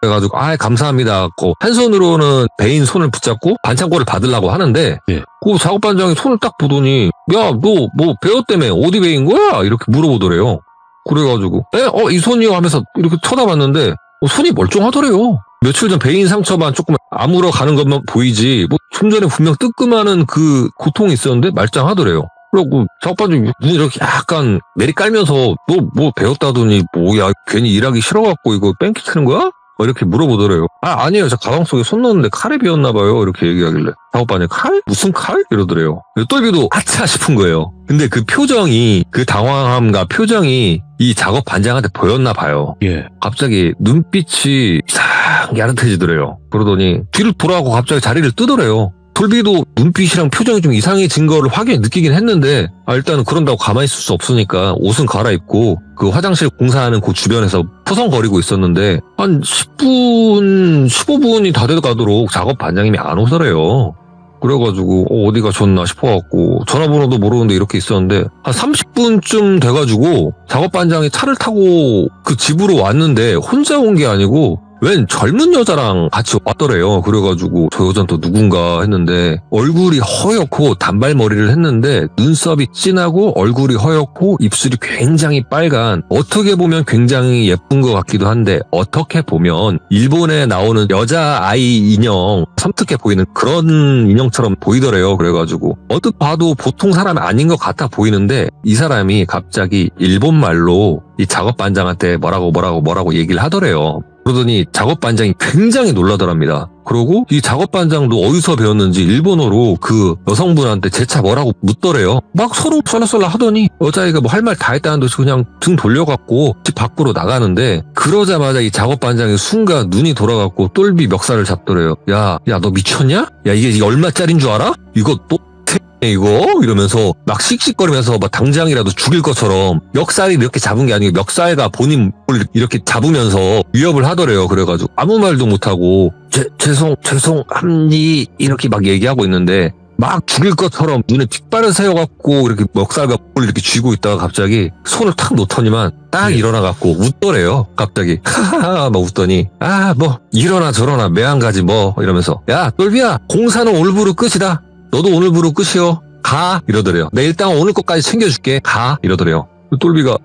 그래가지고 감사합니다 하고 한 손으로는 배인 손을 붙잡고 반창고를 받으려고 하는데
예.
그 작업반장이 손을 딱 보더니 야 너 뭐 배어 때문에 어디 배인 거야 이렇게 물어보더래요. 그래가지고 이 손이요 하면서 이렇게 쳐다봤는데 손이 멀쩡하더래요. 며칠 전 배인 상처만 조금 아물어 가는 것만 보이지 뭐 좀 전에 분명 뜨끔하는 그 고통이 있었는데 말짱하더래요. 그리고 작업반장이 눈이 이렇게 약간 내리깔면서 뭐 배웠다더니 뭐야 괜히 일하기 싫어갖고 이거 뺑키 치는 거야? 이렇게 물어보더래요. 아니에요. 저 가방 속에 손 넣었는데 칼에 비었나봐요. 이렇게 얘기하길래 작업반장이 칼? 무슨 칼? 이러더래요. 똘비도 아차 싶은 거예요. 근데 그 표정이 그 당황함과 표정이 이 작업반장한테 보였나 봐요.
예.
갑자기 눈빛이 이상 야릇해지더래요. 그러더니 뒤를 돌아가고 갑자기 자리를 뜨더래요. 똘비도 눈빛이랑 표정이 좀 이상해진 거를 확연히 느끼긴 했는데 일단은 그런다고 가만히 있을 수 없으니까 옷은 갈아입고 그 화장실 공사하는 그 주변에서 푸성거리고 있었는데 한 10분, 15분이 다 돼가도록 작업 반장님이 안 오더래요. 그래가지고 어디 가셨나 싶어갖고 전화번호도 모르는데 이렇게 있었는데 한 30분쯤 돼가지고 작업 반장이 차를 타고 그 집으로 왔는데 혼자 온 게 아니고 웬 젊은 여자랑 같이 왔더래요. 그래가지고 저 여자는 또 누군가 했는데 얼굴이 허옇고 단발머리를 했는데 눈썹이 진하고 얼굴이 허옇고 입술이 굉장히 빨간 어떻게 보면 굉장히 예쁜 것 같기도 한데 어떻게 보면 일본에 나오는 여자아이 인형 섬뜩해 보이는 그런 인형처럼 보이더래요. 그래가지고 어떻게 봐도 보통 사람이 아닌 것 같아 보이는데 이 사람이 갑자기 일본말로 이 작업반장한테 뭐라고 얘기를 하더래요. 그러더니 작업반장이 굉장히 놀라더랍니다. 그러고 이 작업반장도 어디서 배웠는지 일본어로 그 여성분한테 제 차 뭐라고 묻더래요. 막 서로 썰라썰라 하더니 여자애가 뭐 할 말 다 했다는 듯이 그냥 등 돌려갖고 집 밖으로 나가는데 그러자마자 이 작업반장이 순간 눈이 돌아갖고 똘비 멱살을 잡더래요. 야 너 미쳤냐? 야 이게 얼마짜린 줄 알아? 이거 또 이거 이러면서 막 씩씩거리면서 막 당장이라도 죽일 것처럼 멱살이 이렇게 잡은 게 아니고 멱살가 본인 을 이렇게 잡으면서 위협을 하더래요. 그래가지고 아무 말도 못하고 죄송합니 이렇게 막 얘기하고 있는데 막 죽일 것처럼 눈에 핏발을 세워갖고 이렇게 멱살과 이렇게 쥐고 있다가 갑자기 손을 탁 놓더니만 딱 일어나갖고 웃더래요. 갑자기 하하하 막 웃더니 뭐 이러나 저러나 매한가지 뭐 이러면서 야 똘비야 공사는 오늘부로 끝이다. 너도 오늘부로 끝이요. 가 이러더래요. 내 일당 오늘 것까지 챙겨줄게. 가 이러더래요. 똘비가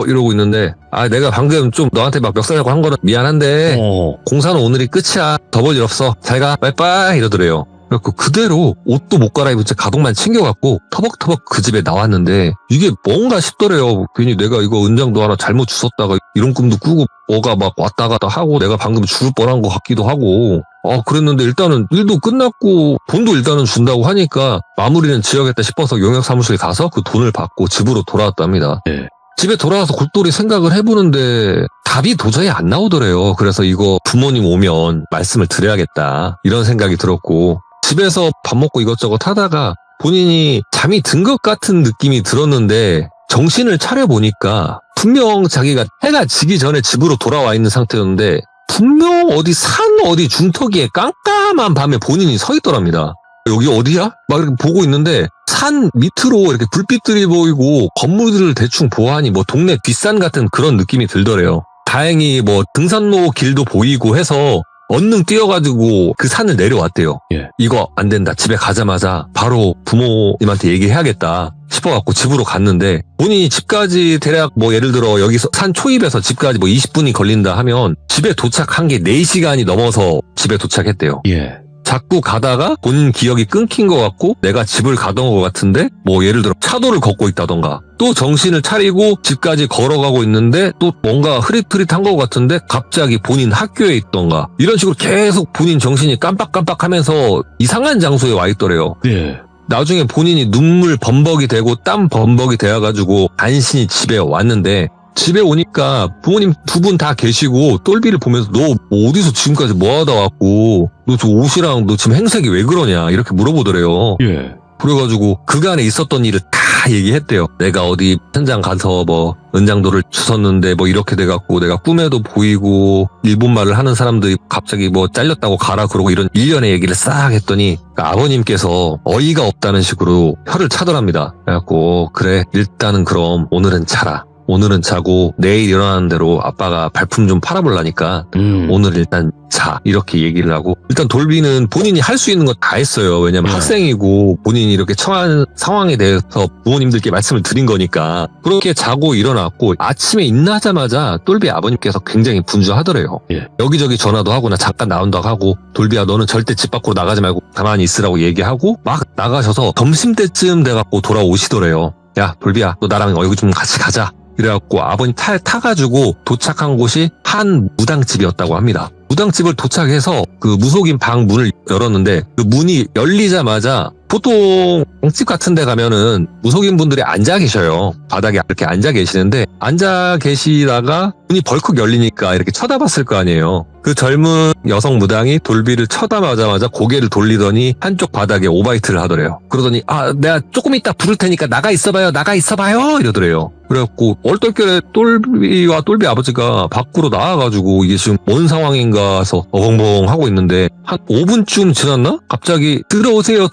이러고 있는데 내가 방금 좀 너한테 막 멱살잡고 한 거는 미안한데 공사는 오늘이 끝이야. 더 볼 일 없어. 잘 가. 빠이빠이 이러더래요. 그래갖고 그대로 옷도 못 갈아입은 채 가방만 챙겨갖고 터벅터벅 그 집에 나왔는데 이게 뭔가 싶더래요. 괜히 내가 이거 은장도 하나 잘못 주웠다가 이런 꿈도 꾸고 뭐가 막 왔다 갔다 하고 내가 방금 죽을 뻔한 것 같기도 하고 그랬는데 일단은 일도 끝났고 돈도 일단은 준다고 하니까 마무리는 지어야겠다 싶어서 용역사무실 가서 그 돈을 받고 집으로 돌아왔답니다.
네.
집에 돌아와서 골똘히 생각을 해보는데 답이 도저히 안 나오더래요. 그래서 이거 부모님 오면 말씀을 드려야겠다 이런 생각이 들었고 집에서 밥 먹고 이것저것 하다가 본인이 잠이 든 것 같은 느낌이 들었는데 정신을 차려보니까 분명 자기가 해가 지기 전에 집으로 돌아와 있는 상태였는데 분명 어디 산 어디 중턱에 깜깜한 밤에 본인이 서 있더랍니다. 여기 어디야? 막 이렇게 보고 있는데 산 밑으로 이렇게 불빛들이 보이고 건물들을 대충 보아하니 뭐 동네 뒷산 같은 그런 느낌이 들더래요. 다행히 뭐 등산로 길도 보이고 해서 언능 뛰어가지고 그 산을 내려왔대요.
예.
이거 안 된다. 집에 가자마자 바로 부모님한테 얘기해야겠다 싶어갖고 집으로 갔는데 본인이 집까지 대략 뭐 예를 들어 여기서 산 초입에서 집까지 뭐 20분이 걸린다 하면 집에 도착한 게 4시간이 넘어서 집에 도착했대요.
예.
자꾸 가다가 본인 기억이 끊긴 것 같고 내가 집을 가던 것 같은데 뭐 예를 들어 차도를 걷고 있다던가 또 정신을 차리고 집까지 걸어가고 있는데 또 뭔가 흐릿흐릿한 것 같은데 갑자기 본인 학교에 있던가 이런 식으로 계속 본인 정신이 깜빡깜빡하면서 이상한 장소에 와 있더래요.
예.
나중에 본인이 눈물 범벅이 되고 땀 범벅이 되어가지고 간신히 집에 왔는데 집에 오니까 부모님 2분 다 계시고 똘비를 보면서 너 어디서 지금까지 뭐 하다 왔고 너 저 옷이랑 너 지금 행색이 왜 그러냐 이렇게 물어보더래요.
예.
그래가지고 그간에 있었던 일을 다 얘기했대요. 내가 어디 현장 가서 뭐 은장도를 주웠는데 뭐 이렇게 돼갖고 내가 꿈에도 보이고 일본말을 하는 사람들이 갑자기 뭐 잘렸다고 가라 그러고 이런 일련의 얘기를 싹 했더니 아버님께서 어이가 없다는 식으로 혀를 차더랍니다. 그래갖고 그래 일단은 그럼 오늘은 자라. 오늘은 자고 내일 일어나는 대로 아빠가 발품 좀 팔아보려니까 오늘 일단 자 이렇게 얘기를 하고 일단 돌비는 본인이 할 수 있는 거 다 했어요. 왜냐면
네.
학생이고 본인이 이렇게 처한 상황에 대해서 부모님들께 말씀을 드린 거니까 그렇게 자고 일어났고 아침에 일어나자마자 돌비 아버님께서 굉장히 분주하더래요.
예.
여기저기 전화도 하고 나 잠깐 나온다고 하고 돌비야 너는 절대 집 밖으로 나가지 말고 가만히 있으라고 얘기하고 막 나가셔서 점심때쯤 돼갖고 돌아오시더래요. 야 돌비야 너 나랑 여기 좀 같이 가자. 그래갖고 아버님 차에 타가지고 도착한 곳이 한 무당집이었다고 합니다. 무당집을 도착해서 그 무속인 방 문을 열었는데 그 문이 열리자마자 보통 방집 같은 데 가면은 무속인 분들이 앉아 계셔요. 바닥에 이렇게 앉아 계시는데 앉아 계시다가 문이 벌컥 열리니까 이렇게 쳐다봤을 거 아니에요. 그 젊은 여성 무당이 돌비를 쳐다보자마자 고개를 돌리더니 한쪽 바닥에 오바이트를 하더래요. 그러더니 내가 조금 이따 부를 테니까 나가 있어봐요 이러더래요. 그래갖고 얼떨결에 돌비와 돌비 아버지가 밖으로 나와가지고 이게 지금 뭔 상황인가 해서 어벙벙 하고 있는데 한 5분쯤 지났나? 갑자기 들어오세요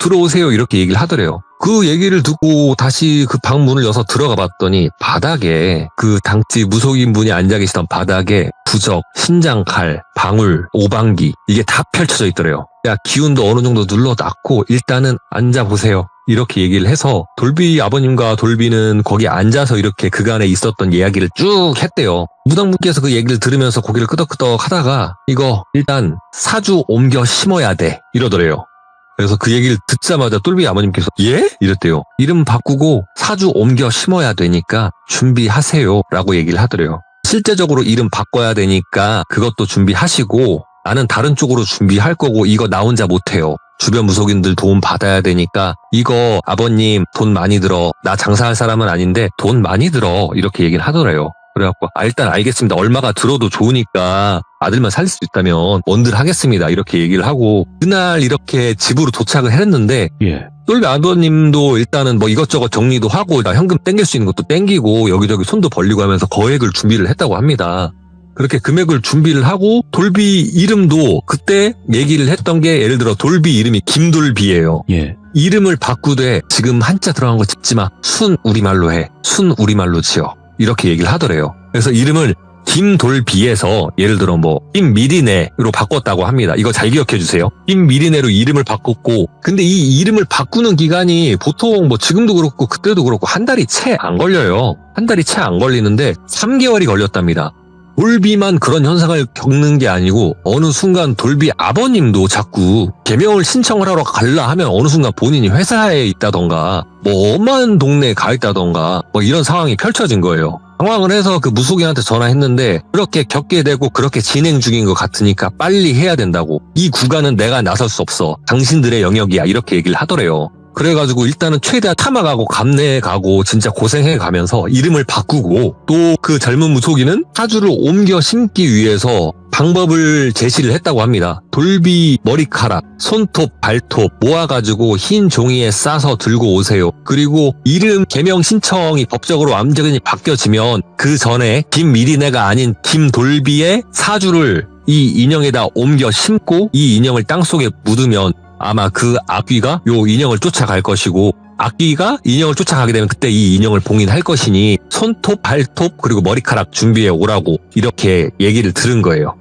이렇게 얘기를 하더래요. 그 얘기를 듣고 다시 그 방 문을 여서 들어가 봤더니 바닥에 그 당시 무속인 분이 앉아 계시던 바닥에 부적, 신장칼, 방울, 오방기 이게 다 펼쳐져 있더래요. 야 기운도 어느 정도 눌러놨고 일단은 앉아보세요. 이렇게 얘기를 해서 돌비 아버님과 돌비는 거기 앉아서 이렇게 그간에 있었던 이야기를 쭉 했대요. 무당분께서 그 얘기를 들으면서 고개를 끄덕끄덕 하다가 이거 일단 사주 옮겨 심어야 돼 이러더래요. 그래서 그 얘기를 듣자마자 똘비 아버님께서 예? 이랬대요. 이름 바꾸고 사주 옮겨 심어야 되니까 준비하세요 라고 얘기를 하더래요. 실제적으로 이름 바꿔야 되니까 그것도 준비하시고 나는 다른 쪽으로 준비할 거고 이거 나 혼자 못해요. 주변 무속인들 도움 받아야 되니까 이거 아버님 돈 많이 들어. 나 장사할 사람은 아닌데 돈 많이 들어. 이렇게 얘기를 하더래요. 그래갖고 일단 알겠습니다. 얼마가 들어도 좋으니까 아들만 살릴 수 있다면 뭔들 하겠습니다. 이렇게 얘기를 하고 그날 이렇게 집으로 도착을 했는데
예.
똘비 아버님도 일단은 뭐 이것저것 정리도 하고 현금 땡길 수 있는 것도 땡기고 여기저기 손도 벌리고 하면서 거액을 준비를 했다고 합니다. 그렇게 금액을 준비를 하고 돌비 이름도 그때 얘기를 했던 게 예를 들어 돌비 이름이 김돌비예요.
예.
이름을 바꾸되 지금 한자 들어간 거 짓지 마. 순 우리말로 해. 순 우리말로 지어. 이렇게 얘기를 하더래요. 그래서 이름을 김돌비에서 예를 들어 뭐 김미리네로 바꿨다고 합니다. 이거 잘 기억해 주세요. 김미리네로 이름을 바꿨고 근데 이 이름을 바꾸는 기간이 보통 뭐 지금도 그렇고 그때도 그렇고 한 달이 채 안 걸려요. 한 달이 채 안 걸리는데 3개월이 걸렸답니다. 돌비만 그런 현상을 겪는 게 아니고 어느 순간 돌비 아버님도 자꾸 개명을 신청을 하러 갈라 하면 어느 순간 본인이 회사에 있다던가 뭐 엄한 동네에 가 있다던가 뭐 이런 상황이 펼쳐진 거예요. 상황을 해서 그 무속인한테 전화했는데 그렇게 겪게 되고 그렇게 진행 중인 것 같으니까 빨리 해야 된다고. 이 구간은 내가 나설 수 없어. 당신들의 영역이야. 이렇게 얘기를 하더래요. 그래가지고 일단은 최대한 탐하가고 감내해가고 진짜 고생해가면서 이름을 바꾸고 또 그 젊은 무속인은 사주를 옮겨 심기 위해서 방법을 제시를 했다고 합니다. 돌비 머리카락, 손톱, 발톱 모아가지고 흰 종이에 싸서 들고 오세요. 그리고 이름 개명 신청이 법적으로 완전히 바뀌어지면 그 전에 김미리네가 아닌 김돌비의 사주를 이 인형에다 옮겨 심고 이 인형을 땅속에 묻으면 아마 그 악귀가 요 인형을 쫓아갈 것이고 악귀가 인형을 쫓아가게 되면 그때 이 인형을 봉인할 것이니 손톱, 발톱 그리고 머리카락 준비해 오라고 이렇게 얘기를 들은 거예요.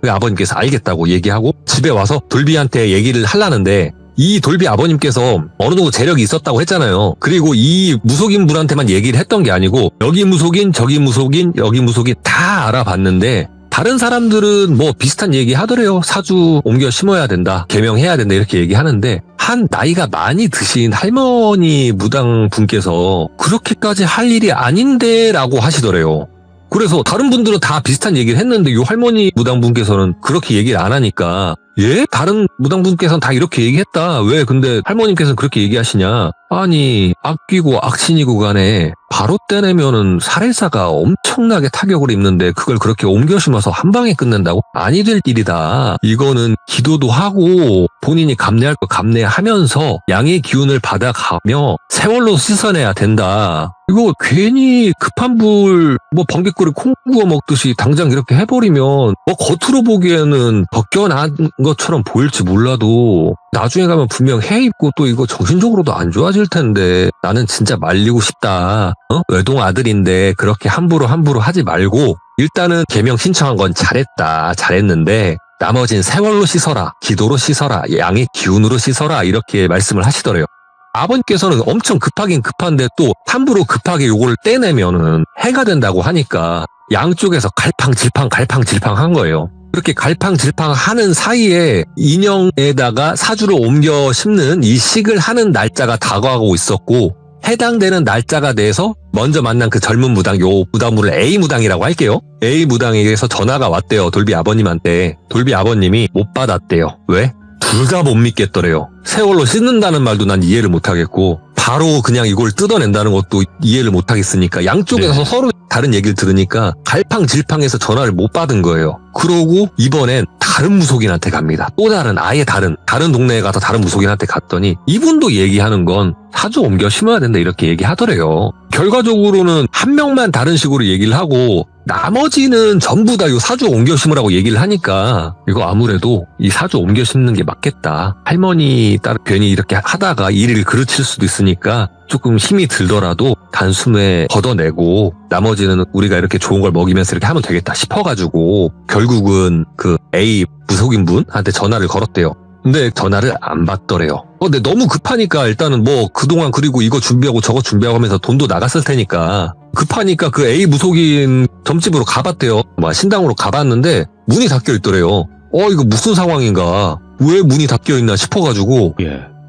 아버님께서 알겠다고 얘기하고 집에 와서 돌비한테 얘기를 하려는데 이 돌비 아버님께서 어느 정도 재력이 있었다고 했잖아요. 그리고 이 무속인 분한테만 얘기를 했던 게 아니고 여기 무속인, 저기 무속인, 여기 무속인 다 알아봤는데 다른 사람들은 뭐 비슷한 얘기 하더래요. 사주 옮겨 심어야 된다, 개명해야 된다 이렇게 얘기하는데 한 나이가 많이 드신 할머니 무당 분께서 그렇게까지 할 일이 아닌데 라고 하시더래요. 그래서 다른 분들은 다 비슷한 얘기를 했는데 이 할머니 무당분께서는 그렇게 얘기를 안 하니까 예? 다른 무당분께서는 다 이렇게 얘기했다. 왜 근데 할머님께서는 그렇게 얘기하시냐. 아니 악귀고 악신이고 간에 바로 떼내면은 살해사가 엄청나게 타격을 입는데 그걸 그렇게 옮겨 심어서 한 방에 끝낸다고? 아니 될 일이다. 이거는 기도도 하고 본인이 감내할 거 감내하면서 양의 기운을 받아가며 세월로 씻어내야 된다. 이거 괜히 급한 불 뭐 번개불에 콩 구워 먹듯이 당장 이렇게 해버리면 뭐 겉으로 보기에는 벗겨난 것처럼 보일지 몰라도 나중에 가면 분명 해 입고 또 이거 정신적으로도 안 좋아질 텐데 나는 진짜 말리고 싶다. 외동 아들인데 그렇게 함부로 하지 말고 일단은 개명 신청한 건 잘했는데 나머진 세월로 씻어라, 기도로 씻어라, 양의 기운으로 씻어라 이렇게 말씀을 하시더래요. 아버님께서는 엄청 급하긴 급한데 또 함부로 급하게 요걸 떼내면은 해가 된다고 하니까 양쪽에서 갈팡질팡 한 거예요. 그렇게 갈팡질팡 하는 사이에 인형에다가 사주를 옮겨 심는 이 식을 하는 날짜가 다가오고 있었고 해당되는 날짜가 돼서 먼저 만난 그 젊은 무당, 요 무당분을 A 무당이라고 할게요. A 무당에게서 전화가 왔대요. 돌비 아버님한테. 돌비 아버님이 못 받았대요. 왜? 둘 다 못 믿겠더래요. 세월로 씻는다는 말도 난 이해를 못하겠고 바로 그냥 이걸 뜯어낸다는 것도 이해를 못하겠으니까 양쪽에서 서로 다른 얘기를 들으니까 갈팡질팡해서 전화를 못 받은 거예요. 그러고 이번엔 다른 무속인한테 갑니다. 또 아예 다른 동네에 가서 다른 무속인한테 갔더니 이분도 얘기하는 건 사주 옮겨 심어야 된다 이렇게 얘기하더래요. 결과적으로는 한 명만 다른 식으로 얘기를 하고 나머지는 전부 다 이 사주 옮겨 심으라고 얘기를 하니까 이거 아무래도 이 사주 옮겨 심는 게 맞겠다. 할머니 딸 괜히 이렇게 하다가 일을 그르칠 수도 있으니까 조금 힘이 들더라도 단숨에 걷어내고 나머지는 우리가 이렇게 좋은 걸 먹이면서 이렇게 하면 되겠다 싶어가지고 결국은 그 A 무속인 분한테 전화를 걸었대요. 근데 전화를 안 받더래요. 근데 너무 급하니까 일단은 뭐 그동안 그리고 이거 준비하고 저거 준비하고 하면서 돈도 나갔을 테니까 급하니까 그 A 무속인 점집으로 가봤대요. 신당으로 가봤는데 문이 닫혀 있더래요. 이거 무슨 상황인가? 왜 문이 닫혀 있나 싶어가지고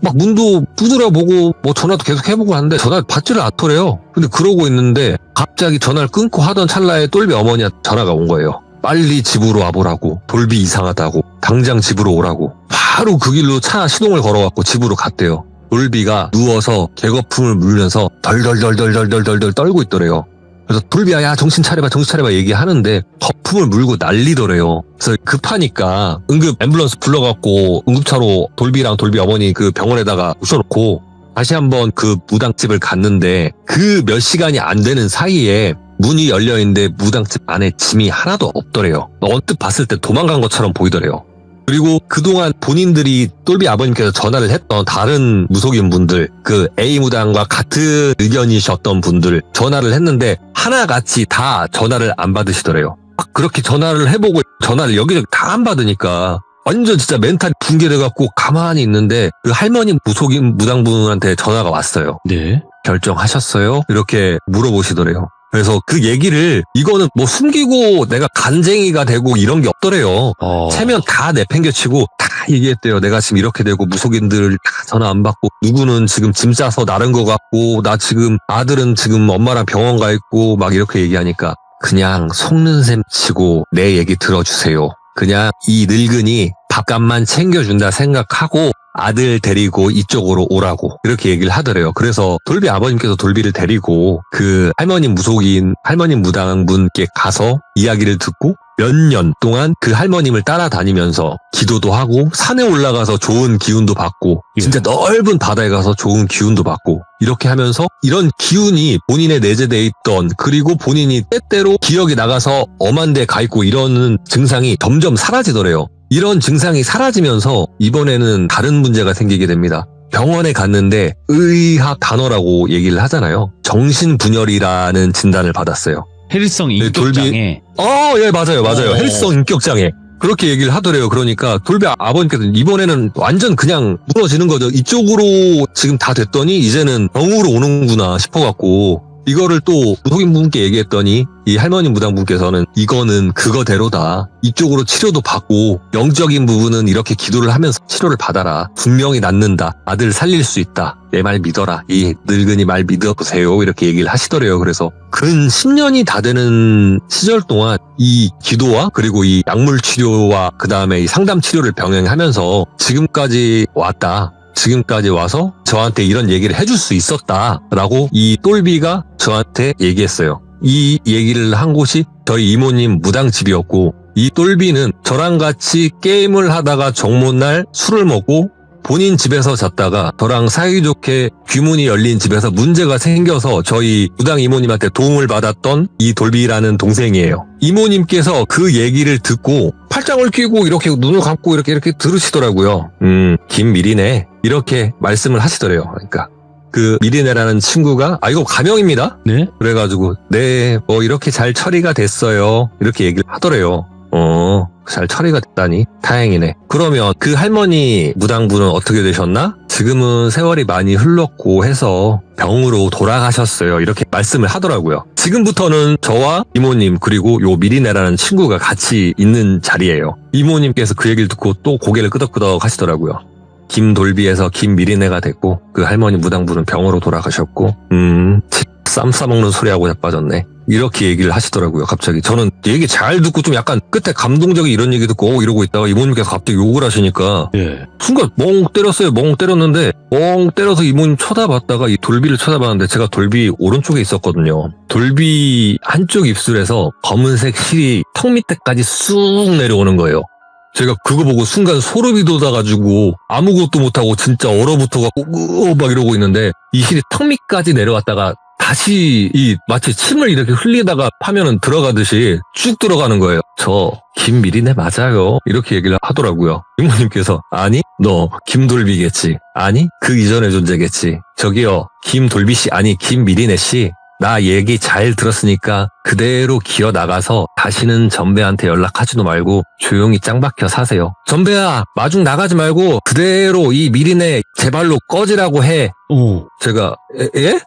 막 문도 두드려 보고 뭐 전화도 계속 해보고 하는데 전화를 받지를 않더래요. 근데 그러고 있는데 갑자기 전화를 끊고 하던 찰나에 똘비 어머니한테 전화가 온 거예요. 빨리 집으로 와보라고. 돌비 이상하다고. 당장 집으로 오라고. 바로 그 길로 차 시동을 걸어갖고 집으로 갔대요. 돌비가 누워서 개거품을 물면서 덜덜덜덜덜덜덜 떨고 있더래요. 그래서 돌비야 야 정신 차려봐 얘기하는데 거품을 물고 난리더래요. 그래서 급하니까 응급 앰뷸런스 불러갖고 응급차로 돌비랑 돌비 어머니 그 병원에다가 모셔놓고 다시 한번 그 무당집을 갔는데 그 몇 시간이 안 되는 사이에 문이 열려있는데 무당집 안에 짐이 하나도 없더래요. 언뜻 봤을 때 도망간 것처럼 보이더래요. 그리고 그동안 본인들이 똘비 아버님께서 전화를 했던 다른 무속인 분들, 그 A 무당과 같은 의견이셨던 분들 전화를 했는데 하나같이 다 전화를 안 받으시더래요. 막 그렇게 전화를 해보고 전화를 여기저기 다 안 받으니까 완전 진짜 멘탈이 붕괴돼갖고 가만히 있는데 그 할머니 무속인 무당분한테 전화가 왔어요.
네.
결정하셨어요? 이렇게 물어보시더래요. 그래서 그 얘기를 이거는 뭐 숨기고 내가 간쟁이가 되고 이런 게 없더래요. 체면 다 내팽개치고 다 얘기했대요. 내가 지금 이렇게 되고 무속인들 다 전화 안 받고 누구는 지금 짐 싸서 나른 것 같고 나 지금 아들은 지금 엄마랑 병원 가 있고 막 이렇게 얘기하니까 그냥 속는 셈 치고 내 얘기 들어주세요. 그냥 이 늙은이 밥값만 챙겨준다 생각하고 아들 데리고 이쪽으로 오라고 이렇게 얘기를 하더래요. 그래서 돌비 아버님께서 돌비를 데리고 그 할머니 무속인 할머니 무당분께 가서 이야기를 듣고 몇 년 동안 그 할머님을 따라다니면서 기도도 하고 산에 올라가서 좋은 기운도 받고 진짜 넓은 바다에 가서 좋은 기운도 받고 이렇게 하면서 이런 기운이 본인의 내재돼 있던 그리고 본인이 때때로 기억이 나가서 엄한 데 가 있고 이러는 증상이 점점 사라지더래요. 이런 증상이 사라지면서 이번에는 다른 문제가 생기게 됩니다. 병원에 갔는데 의학 단어라고 얘기를 하잖아요. 정신분열이라는 진단을 받았어요.
해리성 인격장애.
예, 맞아요. 헬스성 인격장애. 그렇게 얘기를 하더래요. 그러니까 돌비 아버님께서 이번에는 완전 그냥 무너지는 거죠. 이쪽으로 지금 다 됐더니 이제는 병으로 오는구나 싶어갖고 이거를 또 무속인분께 얘기했더니 이 할머니 무당분께서는 이거는 그거대로다. 이쪽으로 치료도 받고 영적인 부분은 이렇게 기도를 하면서 치료를 받아라. 분명히 낫는다. 아들 살릴 수 있다. 내 말 믿어라. 이 늙은이 말 믿어보세요. 이렇게 얘기를 하시더래요. 그래서 근 10년이 다 되는 시절 동안 이 기도와 그리고 이 약물 치료와 그 다음에 이 상담 치료를 병행하면서 지금까지 왔다. 지금까지 와서 저한테 이런 얘기를 해줄 수 있었다라고 이 똘비가 저한테 얘기했어요. 이 얘기를 한 곳이 저희 이모님 무당집이었고 이 똘비는 저랑 같이 게임을 하다가 정모날 술을 먹고 본인 집에서 잤다가 저랑 사이좋게 귀문이 열린 집에서 문제가 생겨서 저희 무당 이모님한테 도움을 받았던 이 돌비라는 동생이에요. 이모님께서 그 얘기를 듣고 팔짱을 끼고 이렇게 눈을 감고 이렇게 들으시더라고요. 김미리네 이렇게 말씀을 하시더래요. 그러니까 그 미리네라는 친구가 이거 가명입니다.
네?
그래가지고 네 뭐 이렇게 잘 처리가 됐어요. 이렇게 얘기를 하더래요. 잘 처리가 됐다니 다행이네. 그러면 그 할머니 무당분은 어떻게 되셨나? 지금은 세월이 많이 흘렀고 해서 병으로 돌아가셨어요. 이렇게 말씀을 하더라고요. 지금부터는 저와 이모님 그리고 요 미리네라는 친구가 같이 있는 자리예요. 이모님께서 그 얘기를 듣고 또 고개를 끄덕끄덕 하시더라고요. 김돌비에서 김미리네가 됐고 그 할머니 무당분은 병으로 돌아가셨고 쌈 싸먹는 소리하고 자빠졌네. 이렇게 얘기를 하시더라고요. 갑자기 저는 얘기 잘 듣고 좀 약간 끝에 감동적인 이런 얘기 듣고 이러고 있다가 이모님께서 갑자기 욕을 하시니까 순간 멍 때렸어요. 멍 때렸는데 멍 때려서 이모님 쳐다봤다가 이 돌비를 쳐다봤는데 제가 돌비 오른쪽에 있었거든요. 돌비 한쪽 입술에서 검은색 실이 턱 밑에까지 쑥 내려오는 거예요. 제가 그거 보고 순간 소름이 돋아가지고 아무것도 못하고 진짜 얼어붙어갖고 막 이러고 있는데 이 실이 턱 밑까지 내려왔다가 다시 마치 침을 이렇게 흘리다가 파면은 들어가듯이 쭉 들어가는 거예요. 저 김미리네 맞아요. 이렇게 얘기를 하더라고요. 이모님께서 아니 너 김돌비겠지. 아니 그 이전의 존재겠지. 저기요 김돌비 씨 아니 김미리네 씨. 나 얘기 잘 들었으니까 그대로 기어 나가서 다시는 전배한테 연락하지도 말고 조용히 짱 박혀 사세요. 전배야 마중 나가지 말고 그대로 이 미리네 제발로 꺼지라고 해. 제가 예?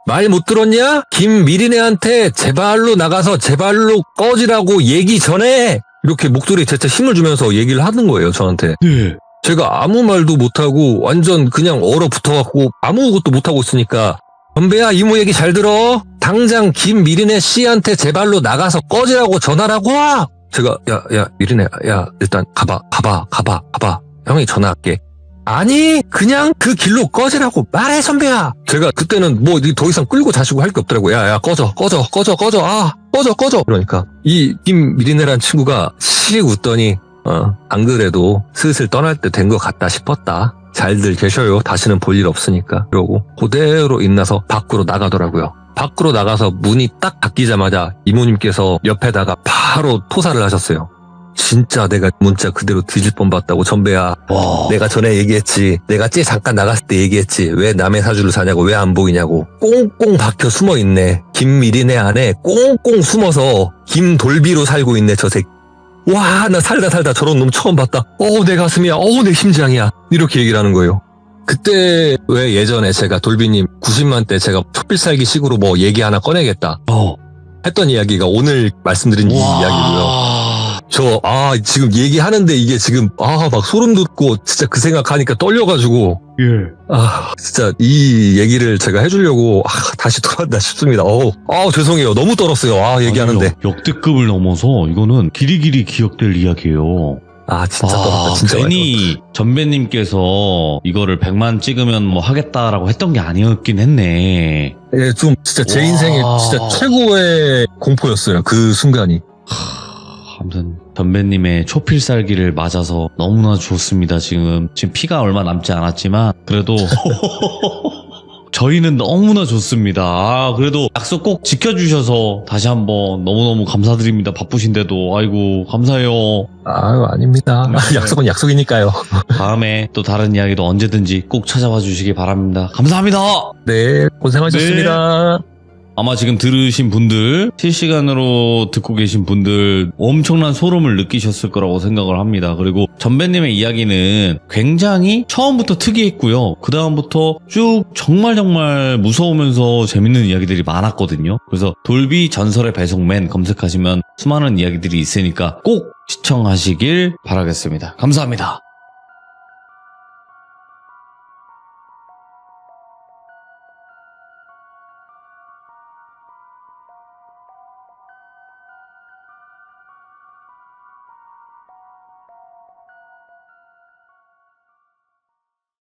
말 못 들었냐? 김미리네한테 제발로 나가서 제발로 꺼지라고 얘기 전에 이렇게 목소리에 진짜 힘을 주면서 얘기를 하는 거예요. 저한테.
네.
제가 아무 말도 못하고 완전 그냥 얼어붙어갖고 아무것도 못하고 있으니까 전배야 이모 얘기 잘 들어. 당장 김미리네 씨한테 제발로 나가서 꺼지라고 전화라고. 제가 야 미리네 야 일단 가봐. 형이 전화할게. 아니 그냥 그 길로 꺼지라고 말해 선배야. 제가 그때는 뭐 더 이상 끌고 자시고 할 게 없더라고요. 야 꺼져 꺼져. 그러니까 이 김미리네라는 친구가 씩 웃더니 안 그래도 슬슬 떠날 때 된 것 같다 싶었다. 잘들 계셔요. 다시는 볼 일 없으니까. 그러고 그대로 인나서 밖으로 나가더라고요. 밖으로 나가서 문이 딱 닫히자마자 이모님께서 옆에다가 바로 토사를 하셨어요. 진짜 내가 문자 그대로 뒤질 뻔봤다고 전배야. 내가 전에 얘기했지. 내가 잠깐 나갔을 때 얘기했지. 왜 남의 사주를 사냐고 왜 안 보이냐고. 꽁꽁 박혀 숨어있네. 김미리네 안에 꽁꽁 숨어서 김돌비로 살고 있네 저 새끼. 와, 나 살다 저런 놈 처음 봤다. 내 가슴이야. 내 심장이야. 이렇게 얘기를 하는 거예요. 그때 왜 예전에 제가 돌비님 90만 때 제가 촛불살기 식으로 뭐 얘기 하나 꺼내겠다 했던 이야기가 오늘 말씀드린 이 이야기고요. 저 지금 얘기하는데 이게 지금 막 소름 돋고 진짜 그 생각하니까 떨려가지고 진짜 이 얘기를 제가 해주려고 다시 돌아왔나 싶습니다. 죄송해요. 너무 떨었어요. 얘기하는데.
아니요, 역대급을 넘어서 이거는 길이길이 기억될 이야기예요.
진짜 떨었다. 진짜
괜히 전배님께서 이거를 100만 찍으면 뭐 하겠다라고 했던 게 아니었긴 했네.
예, 좀 진짜 제 인생의 진짜 최고의 공포였어요. 그 순간이.
아무튼 전배님의 초필살기를 맞아서 너무나 좋습니다. 지금 피가 얼마 남지 않았지만 그래도 저희는 너무나 좋습니다. 그래도 약속 꼭 지켜주셔서 다시 한번 너무너무 감사드립니다. 바쁘신데도 아이고 감사해요.
아닙니다. 약속은 약속이니까요.
다음에 또 다른 이야기도 언제든지 꼭 찾아와 주시기 바랍니다. 감사합니다.
네, 고생하셨습니다.
네. 아마 지금 들으신 분들, 실시간으로 듣고 계신 분들 엄청난 소름을 느끼셨을 거라고 생각을 합니다. 그리고 전배님의 이야기는 굉장히 처음부터 특이했고요. 그 다음부터 쭉 정말 무서우면서 재밌는 이야기들이 많았거든요. 그래서 돌비 전설의 배송맨 검색하시면 수많은 이야기들이 있으니까 꼭 시청하시길 바라겠습니다. 감사합니다.